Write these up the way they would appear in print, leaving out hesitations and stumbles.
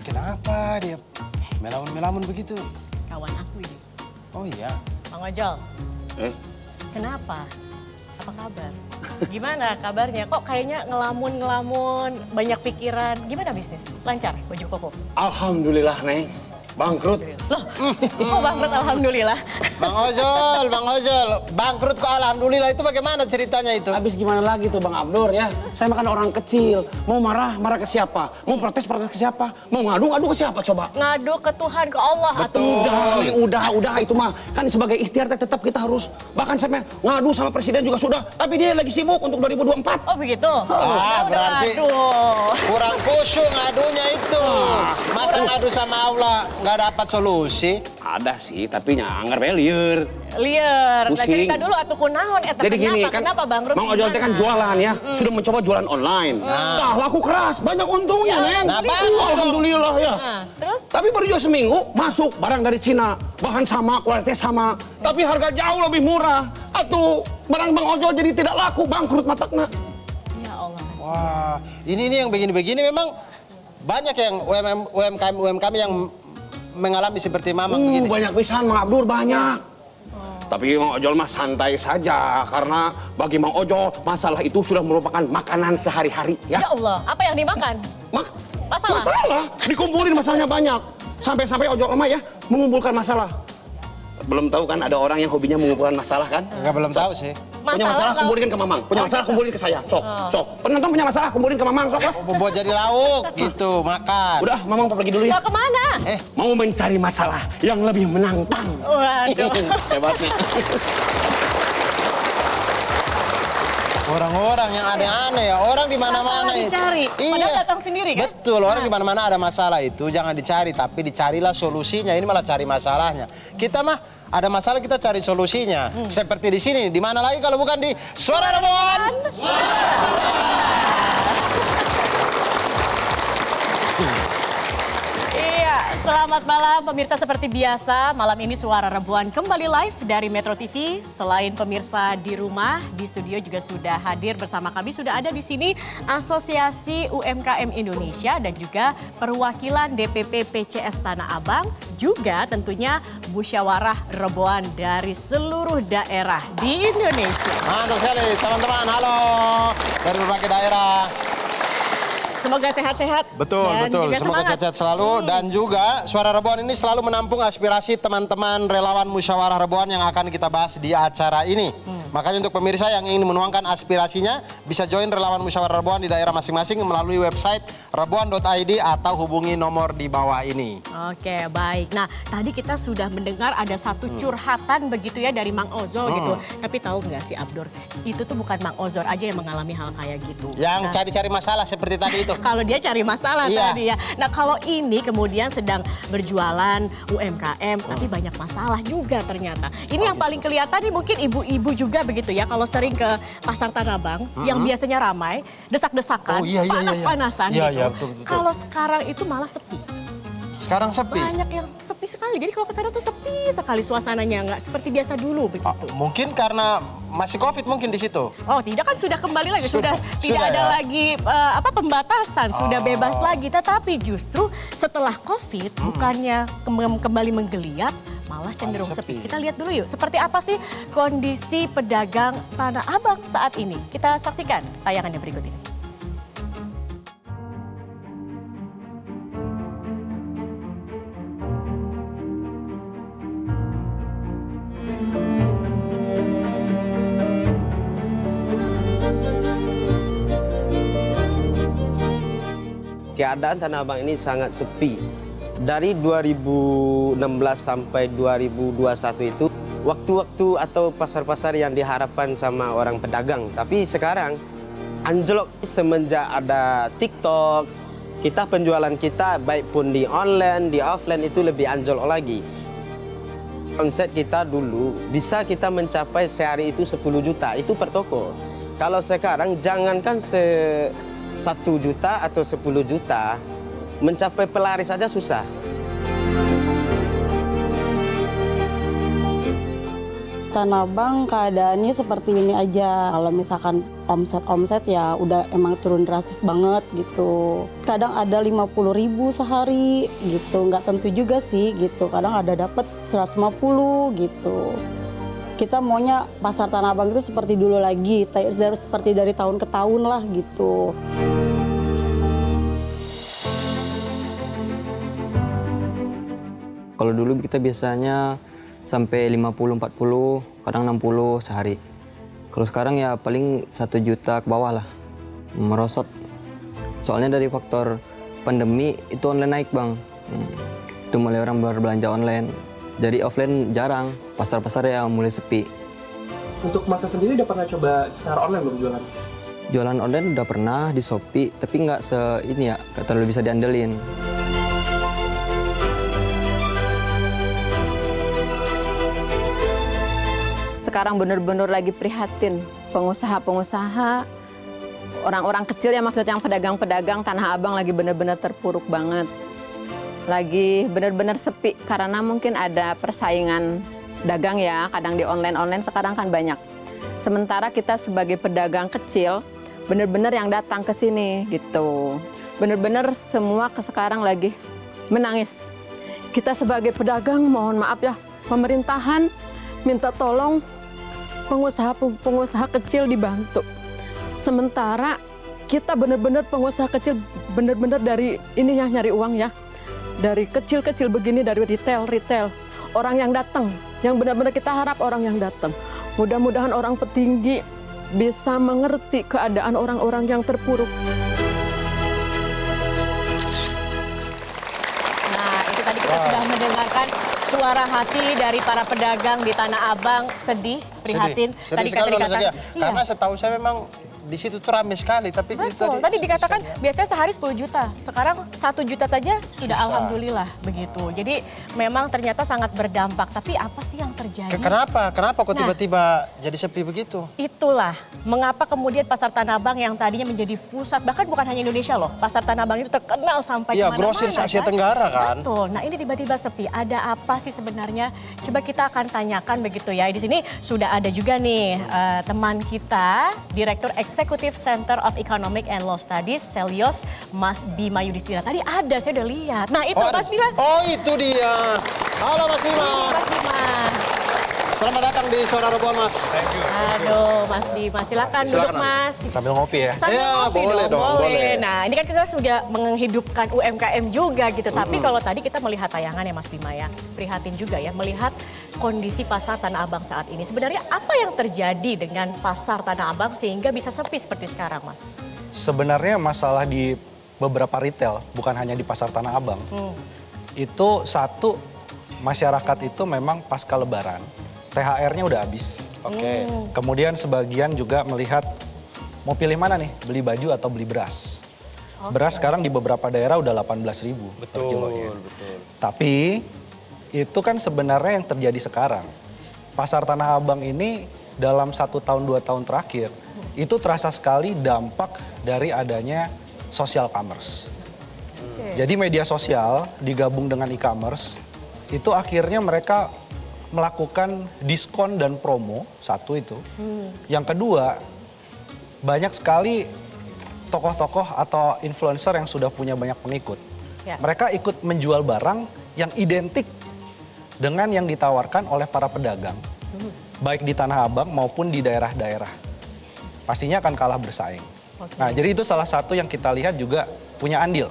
kenapa dia melamun-melamun begitu? Kawan aku ini. Oh iya. Bang Ojol. Kenapa? Apa kabar? Gimana kabarnya? Kok kayaknya ngelamun-ngelamun, banyak pikiran. Gimana bisnis? Lancar baju koko? Alhamdulillah, Neng. Bangkrut. Loh, kok bangkrut alhamdulillah? Bang Ojol, bangkrut kok alhamdulillah itu bagaimana ceritanya itu? Habis gimana lagi tuh Bang Abdur ya? Saya makan orang kecil. Mau marah ke siapa? Mau protes ke siapa? Mau ngadu ke siapa coba? Ngadu ke Tuhan, ke Allah. Udah itu mah. Kan sebagai ikhtiar tetap kita harus. Bahkan sampai ngadu sama presiden juga sudah. Tapi dia lagi sibuk untuk 2024. Oh begitu? Berarti kurang khusyuk ngadunya itu. Masa ngadu sama Allah nggak dapat solusi? Ada sih, tapi nyanggar liar. Liar. Nah, Pusing. cerita dulu atuh kunaon eta. Jadi gini kan, kenapa bangkrut? Mang Ojol teh kan jualan ya. Sudah mencoba jualan online. Nah, laku keras, banyak untungnya, Neng. Nah, bagus dong. Alhamdulillah ya. Nah, terus? Tapi baru juga seminggu masuk barang dari Cina. Bahan sama, kualitas sama. Tapi harga jauh lebih murah. Atuh, barang Bang Ojol jadi tidak laku, bangkrut matakna. Ya Allah. Wah, ini yang begini-begini memang banyak yang UMKM yang mengalami seperti Mamang begini. Banyak pisan, Mang Abdur, banyak. Tapi Mang Ojol mah santai saja, karena bagi Mang Ojol masalah itu sudah merupakan makanan sehari-hari ya. Ya Allah, apa yang dimakan? Masalah? Dikumpulin masalahnya banyak. Sampai-sampai Ojol mah ya mengumpulkan masalah. Belum tahu kan ada orang yang hobinya mengumpulkan masalah kan? Enggak, belum tahu sih. Punya masalah kumpulin ke Mamang, punya masalah kumpulin ke saya. Sok. Penonton punya masalah kumpulin ke Mamang, sok lah. Buat jadi lauk gitu, makan. Udah, Mamang pergi dulu ya. Mau kemana? Mau mencari masalah yang lebih menantang. Waduh. Hebatnya. Orang-orang yang aneh-aneh ya, orang di mana-mana itu. Dicari, padahal datang sendiri kan? Betul, orang di mana-mana ada masalah itu jangan dicari, tapi dicarilah solusinya. Ini malah cari masalahnya. Kita mah ada masalah kita cari solusinya. Seperti di sini, di mana lagi kalau bukan di Suara Reboan. Selamat malam pemirsa, seperti biasa malam ini Suara Reboan kembali live dari Metro TV. Selain pemirsa di rumah, di studio juga sudah hadir bersama kami. Sudah ada di sini Asosiasi UMKM Indonesia dan juga perwakilan DPP PCS Tanah Abang. Juga tentunya musyawarah Reboan dari seluruh daerah di Indonesia. Mantap sekali teman-teman, halo dari berbagai daerah. Semoga sehat-sehat. Betul. Semoga sehat-sehat selalu. Dan juga Suara Reboan ini selalu menampung aspirasi teman-teman relawan musyawarah Reboan yang akan kita bahas di acara ini. Makanya untuk pemirsa yang ingin menuangkan aspirasinya, bisa join relawan musyawarah Reboan di daerah masing-masing melalui website reboan.id atau hubungi nomor di bawah ini. Oke, baik. Nah, tadi kita sudah mendengar ada satu curhatan begitu ya dari Mang Ojol gitu. Tapi tahu nggak sih Abdur, itu tuh bukan Mang Ojol aja yang mengalami hal kayak gitu. Yang cari-cari masalah seperti tadi itu. Kalau dia cari masalah tadi ya. Nah, kalau ini kemudian sedang berjualan UMKM, tapi banyak masalah juga ternyata. Ini yang paling kelihatan nih mungkin ibu-ibu juga begitu ya. Kalau sering ke pasar Tanah Abang, yang biasanya ramai, desak-desakan, panas-panasan gitu. Iya, betul. Kalau sekarang itu malah sepi. Sekarang sepi? Banyak yang sepi sekali. Jadi kalau ke sana tuh sepi sekali suasananya, nggak seperti biasa dulu begitu. Mungkin karena masih COVID mungkin di situ. Oh, tidak kan sudah kembali lagi, sudah tidak ada ya? lagi pembatasan, sudah bebas lagi. Tetapi justru setelah COVID bukannya kembali menggeliat, malah cenderung sepi. Kita lihat dulu yuk, seperti apa sih kondisi pedagang Tanah Abang saat ini. Kita saksikan tayangannya berikut ini. Keadaan Tanah Abang ini sangat sepi. Dari 2016 sampai 2021 itu waktu-waktu atau pasar-pasar yang diharapkan sama orang pedagang. Tapi sekarang anjlok semenjak ada TikTok. Kita penjualan kita baik pun di online, di offline itu lebih anjlok lagi. Konsep kita dulu bisa kita mencapai sehari itu 10 juta, itu per toko. Kalau sekarang jangankan 1 juta atau 10 juta, mencapai pelaris saja susah. Tanah Abang keadaannya seperti ini aja. Kalau misalkan omset ya udah emang turun drastis banget gitu. Kadang ada 50.000 sehari gitu, nggak tentu juga sih gitu. Kadang ada dapat 150 gitu. Kita maunya pasar Tanah Abang itu seperti dulu lagi, seperti dari tahun ke tahun lah gitu. Kalau dulu kita biasanya sampai 50, 40, kadang 60 sehari. Kalau sekarang ya paling 1 juta ke bawah lah, merosot. Soalnya dari faktor pandemi itu online naik bang. Itu mulai orang berbelanja online. Jadi offline jarang, pasar-pasar ya mulai sepi. Untuk Mas sendiri udah pernah coba secara online belum jualan? Jualan online udah pernah di Shopee, tapi nggak ini ya, nggak terlalu bisa diandelin. Sekarang benar-benar lagi prihatin pengusaha-pengusaha, orang-orang kecil ya, maksudnya yang pedagang-pedagang Tanah Abang lagi benar-benar terpuruk banget. Lagi benar-benar sepi karena mungkin ada persaingan dagang ya, kadang di online sekarang kan banyak. Sementara kita sebagai pedagang kecil benar-benar yang datang ke sini gitu. Benar-benar semua sekarang lagi menangis. Kita sebagai pedagang mohon maaf ya, pemerintahan minta tolong pengusaha kecil dibantu. Sementara kita benar-benar pengusaha kecil benar-benar dari ini ya nyari uang ya. Dari kecil-kecil begini, dari retail. Orang yang datang, yang benar-benar kita harap orang yang datang. Mudah-mudahan orang petinggi bisa mengerti keadaan orang-orang yang terpuruk. Nah, itu tadi kita sudah mendengarkan suara hati dari para pedagang di Tanah Abang, sedih, prihatin. Sedih sekali Nona Zakia. Karena setahu saya memang di situ tuh ramai sekali, tapi betul. Tadi dikatakan biasanya sehari 10 juta, sekarang 1 juta saja sudah alhamdulillah begitu. Jadi memang ternyata sangat berdampak, tapi apa sih yang terjadi? Kenapa kok tiba-tiba jadi sepi begitu? Itulah mengapa kemudian pasar Tanah Abang yang tadinya menjadi pusat, bahkan bukan hanya Indonesia loh, pasar Tanah Abang itu terkenal sampai Iya, kemana-mana. grosir Asia Tenggara kan? Betul. Nah ini tiba-tiba sepi, ada apa sih sebenarnya? Coba kita akan tanyakan begitu ya. Di sini sudah ada juga nih teman kita, Direktur Eksekutif Center of Economic and Law Studies, Selyos, Mas Bima Yudhistira. Tadi ada, saya udah lihat. Nah itu Mas Bima. Oh itu dia. Halo Mas Bima. Mas Bima. Selamat datang di Suara Rebon Mas. Thank you. Aduh Mas Bima, silakan duduk Mas. Sambil ngopi ya? Sambil Ya, ngopi boleh dong, boleh. Nah ini kan kita sudah menghidupkan UMKM juga gitu. Tapi kalau tadi kita melihat tayangan ya Mas Bima ya, prihatin juga ya melihat kondisi pasar Tanah Abang saat ini. Sebenarnya apa yang terjadi dengan pasar Tanah Abang sehingga bisa sepi seperti sekarang Mas? Sebenarnya masalah di beberapa retail, bukan hanya di pasar Tanah Abang. Itu satu, masyarakat itu memang pasca lebaran, THR-nya udah habis. Oke. Kemudian sebagian juga melihat mau pilih mana nih, beli baju atau beli beras. Beras sekarang di beberapa daerah udah 18.000 per kilonya. Betul. Tapi itu kan sebenarnya yang terjadi sekarang. Pasar Tanah Abang ini dalam 1 tahun 2 tahun terakhir itu terasa sekali dampak dari adanya social commerce. Jadi media sosial digabung dengan e-commerce itu akhirnya mereka melakukan diskon dan promo, satu itu. Yang kedua, banyak sekali tokoh-tokoh atau influencer yang sudah punya banyak pengikut. Ya. Mereka ikut menjual barang yang identik dengan yang ditawarkan oleh para pedagang. Baik di Tanah Abang maupun di daerah-daerah. Pastinya akan kalah bersaing. Nah, jadi itu salah satu yang kita lihat juga punya andil.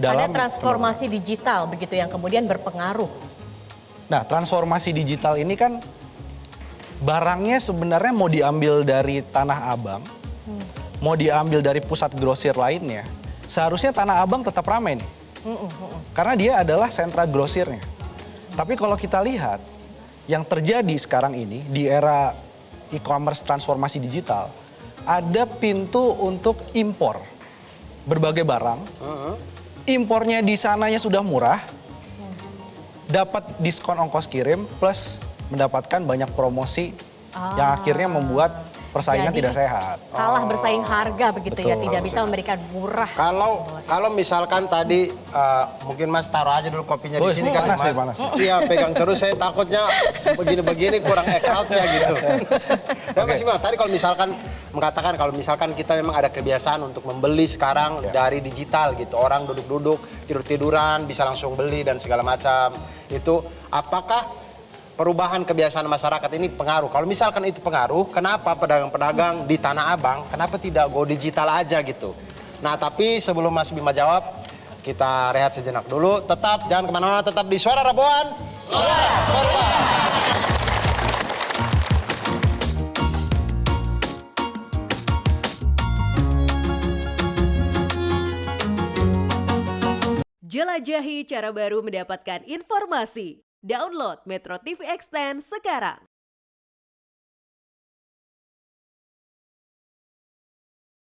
Ada transformasi digital begitu yang kemudian berpengaruh. Nah, transformasi digital ini kan barangnya sebenarnya mau diambil dari Tanah Abang, mau diambil dari pusat grosir lainnya, seharusnya Tanah Abang tetap ramai nih. Karena dia adalah sentra grosirnya. Tapi kalau kita lihat, yang terjadi sekarang ini di era e-commerce transformasi digital, ada pintu untuk impor berbagai barang. Impornya di sananya sudah murah, dapat diskon ongkos kirim plus mendapatkan banyak promosi yang akhirnya membuat persaingan Jadi, tidak sehat. Kalah bersaing harga begitu ya, betul. tidak bisa memberikan murah. Kalau misalkan tadi mungkin Mas taruh aja dulu kopinya di Wih, sini kan panas Mas. ya, panas. Iya, pegang terus saya takutnya begini-begini kurang account-nya gitu. Ya Mas Imam, tadi kalau misalkan mengatakan kalau misalkan kita memang ada kebiasaan untuk membeli sekarang dari digital gitu. Orang duduk-duduk, tidur-tiduran bisa langsung beli dan segala macam. Itu apakah perubahan kebiasaan masyarakat ini pengaruh? Kalau misalkan itu pengaruh, kenapa pedagang-pedagang di Tanah Abang, kenapa tidak go digital aja gitu? Nah, tapi sebelum Mas Bima jawab, kita rehat sejenak dulu. Tetap, jangan kemana-mana, tetap di Suara Rabuan. Suara Korban. Jelajahi cara baru mendapatkan informasi. Download Metro TV Extend sekarang.